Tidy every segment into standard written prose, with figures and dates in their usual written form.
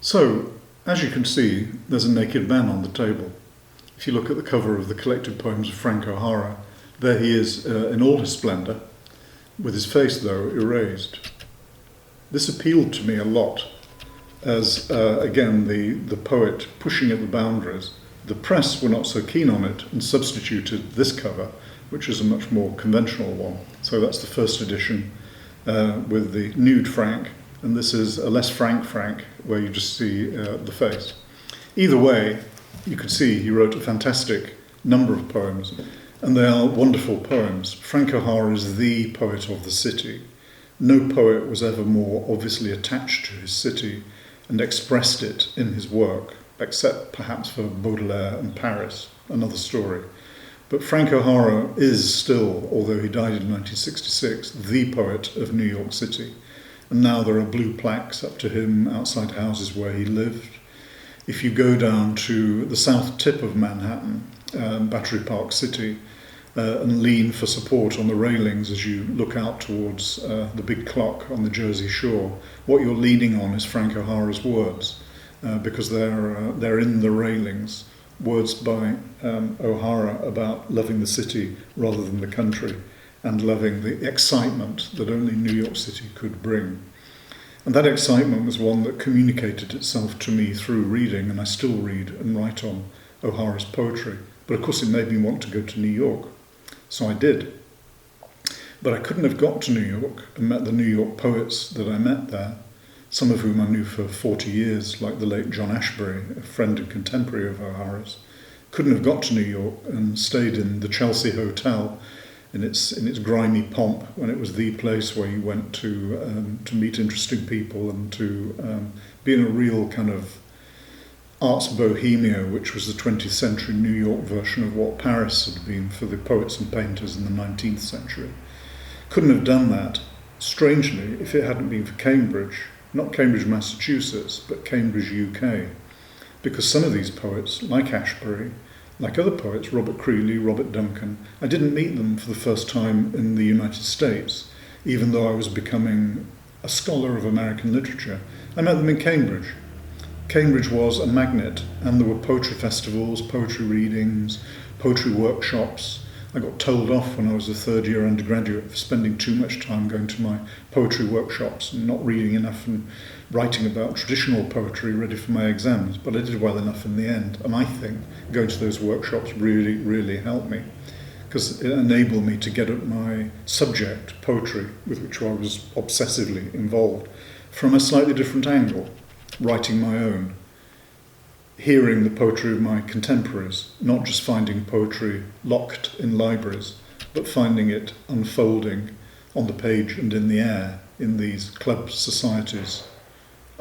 So, as you can see, there's a naked man on the table. If you look at the cover of the collected poems of Frank O'Hara, there he is in all his splendour, with his face, though, erased. This appealed to me a lot as, again, the poet pushing at the boundaries. The press were not so keen on it and substituted this cover, which is a much more conventional one. So that's the first edition with the nude Frank, and this is a less frank Frank, where you just see the face. Either way, you could see he wrote a fantastic number of poems, and they are wonderful poems. Frank O'Hara is the poet of the city. No poet was ever more obviously attached to his city and expressed it in his work, except perhaps for Baudelaire and Paris, another story. But Frank O'Hara is still, although he died in 1966, the poet of New York City. And now there are blue plaques up to him outside houses where he lived. If you go down to the south tip of Manhattan, Battery Park City, and lean for support on the railings as you look out towards the big clock on the Jersey Shore, what you're leaning on is Frank O'Hara's words, because they're in the railings. Words by O'Hara about loving the city rather than the country, and loving the excitement that only New York City could bring. And that excitement was one that communicated itself to me through reading, and I still read and write on O'Hara's poetry. But of course it made me want to go to New York. So I did. But I couldn't have got to New York and met the New York poets that I met there, some of whom I knew for 40 years, like the late John Ashbery, a friend and contemporary of O'Hara's. Couldn't have got to New York and stayed in the Chelsea Hotel in its grimy pomp, when it was the place where you went to meet interesting people and to be in a real kind of arts bohemia, which was the 20th century New York version of what Paris had been for the poets and painters in the 19th century. Couldn't have done that, strangely, if it hadn't been for Cambridge, not Cambridge, Massachusetts, but Cambridge, UK, because some of these poets, like Ashbery, like other poets, Robert Creeley, Robert Duncan, I didn't meet them for the first time in the United States, even though I was becoming a scholar of American literature. I met them in Cambridge. Cambridge was a magnet, and there were poetry festivals, poetry readings, poetry workshops. I got told off when I was a third-year undergraduate for spending too much time going to my poetry workshops and not reading enough and writing about traditional poetry ready for my exams, but I did well enough in the end. And I think going to those workshops really, really helped me, because it enabled me to get at my subject, poetry, with which I was obsessively involved, from a slightly different angle, writing my own, hearing the poetry of my contemporaries, not just finding poetry locked in libraries, but finding it unfolding on the page and in the air in these clubs, societies,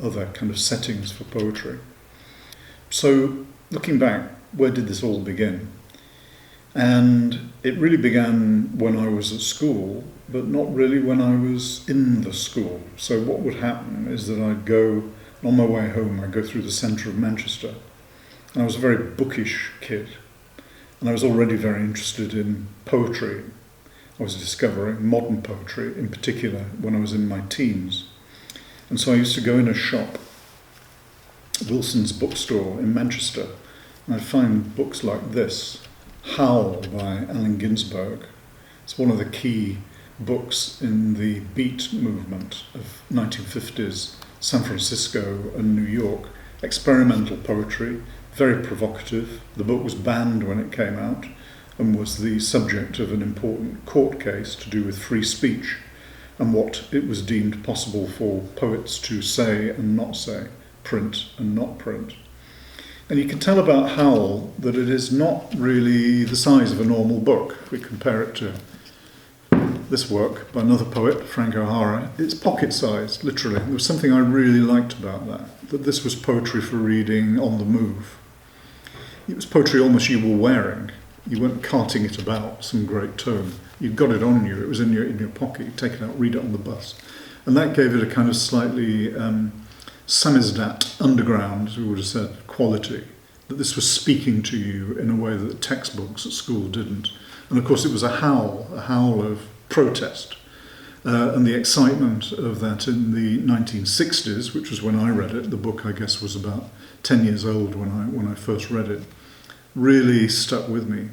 other kind of settings for poetry. So, looking back, where did this all begin? And it really began when I was at school, but not really when I was in the school. So what would happen is that I'd go, on my way home, I'd go through the centre of Manchester. And I was a very bookish kid, and I was already very interested in poetry. I was discovering modern poetry in particular when I was in my teens. And so I used to go in a shop, Wilson's bookstore in Manchester, and I'd find books like this, Howl by Allen Ginsberg. It's one of the key books in the Beat movement of 1950s San Francisco and New York. Experimental poetry, very provocative. The book was banned when it came out and was the subject of an important court case to do with free speech and what it was deemed possible for poets to say and not say, print and not print. And you can tell about Howl that it is not really the size of a normal book. If we compare it to this work by another poet, Frank O'Hara, it's pocket-sized, literally. There was something I really liked about that this was poetry for reading on the move. It was poetry almost you were wearing. You weren't carting it about, some great tome. You got it on you, it was in your pocket, you take it out, read it on the bus. And that gave it a kind of slightly samizdat, underground, as we would have said, quality, that this was speaking to you in a way that textbooks at school didn't. And of course it was a howl of protest. and the excitement of that in the 1960s, which was when I read it. The book, I guess, was about 10 years old when I first read it, really stuck with me.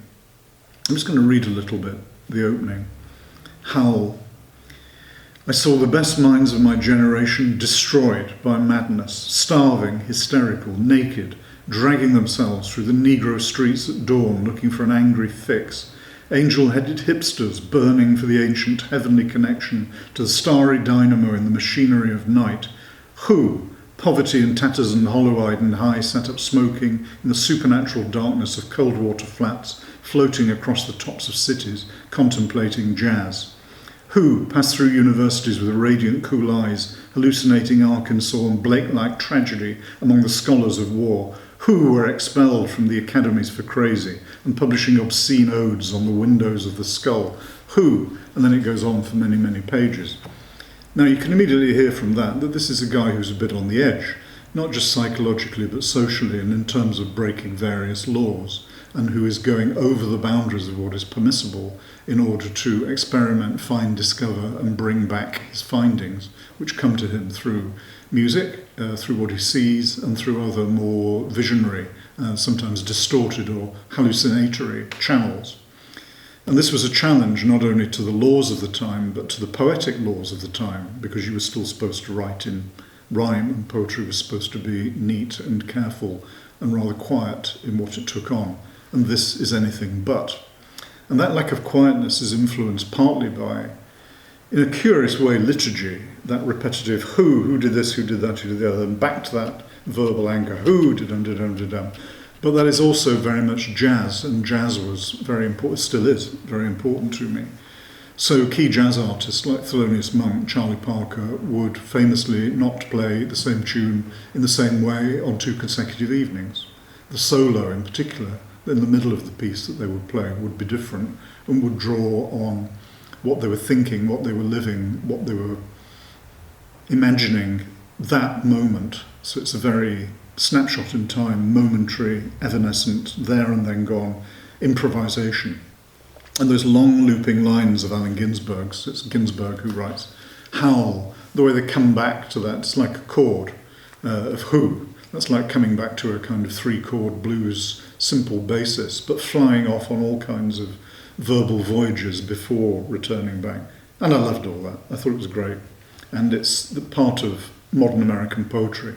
I'm just going to read a little bit, the opening. Howl. I saw the best minds of my generation destroyed by madness, starving, hysterical, naked, dragging themselves through the Negro streets at dawn looking for an angry fix. Angel-headed hipsters burning for the ancient heavenly connection to the starry dynamo in the machinery of night. Who, poverty and tatters and hollow-eyed and high, sat up smoking in the supernatural darkness of cold water flats, floating across the tops of cities, contemplating jazz. Who passed through universities with radiant cool eyes, hallucinating Arkansas and Blake-like tragedy among the scholars of war. Who were expelled from the academies for crazy and publishing obscene odes on the windows of the skull. Who, and then it goes on for many, many pages. Now you can immediately hear from that this is a guy who's a bit on the edge, not just psychologically but socially and in terms of breaking various laws, and who is going over the boundaries of what is permissible in order to experiment, find, discover, and bring back his findings, which come to him through music, through what he sees, and through other more visionary, sometimes distorted or hallucinatory channels. And this was a challenge not only to the laws of the time, but to the poetic laws of the time, because you were still supposed to write in rhyme, and poetry was supposed to be neat and careful and rather quiet in what it took on. And this is anything but. And that lack of quietness is influenced partly by, in a curious way, liturgy, that repetitive who did this, who did that, who did the other, and back to that verbal anchor, who did. But that is also very much jazz, and jazz was very important, still is very important to me. So key jazz artists like Thelonious Monk, Charlie Parker, would famously not play the same tune in the same way on 2 consecutive evenings. The solo in particular, in the middle of the piece that they would play, would be different and would draw on what they were thinking, what they were living, what they were imagining that moment. So it's a very snapshot in time, momentary, evanescent, there and then gone improvisation. And those long looping lines of Allen Ginsberg's, it's Ginsberg who writes, howl, the way they come back to that, it's like a chord of who. That's like coming back to a kind of 3-chord blues simple basis, but flying off on all kinds of verbal voyages before returning back. And I loved all that. I thought it was great. And it's the part of modern American poetry.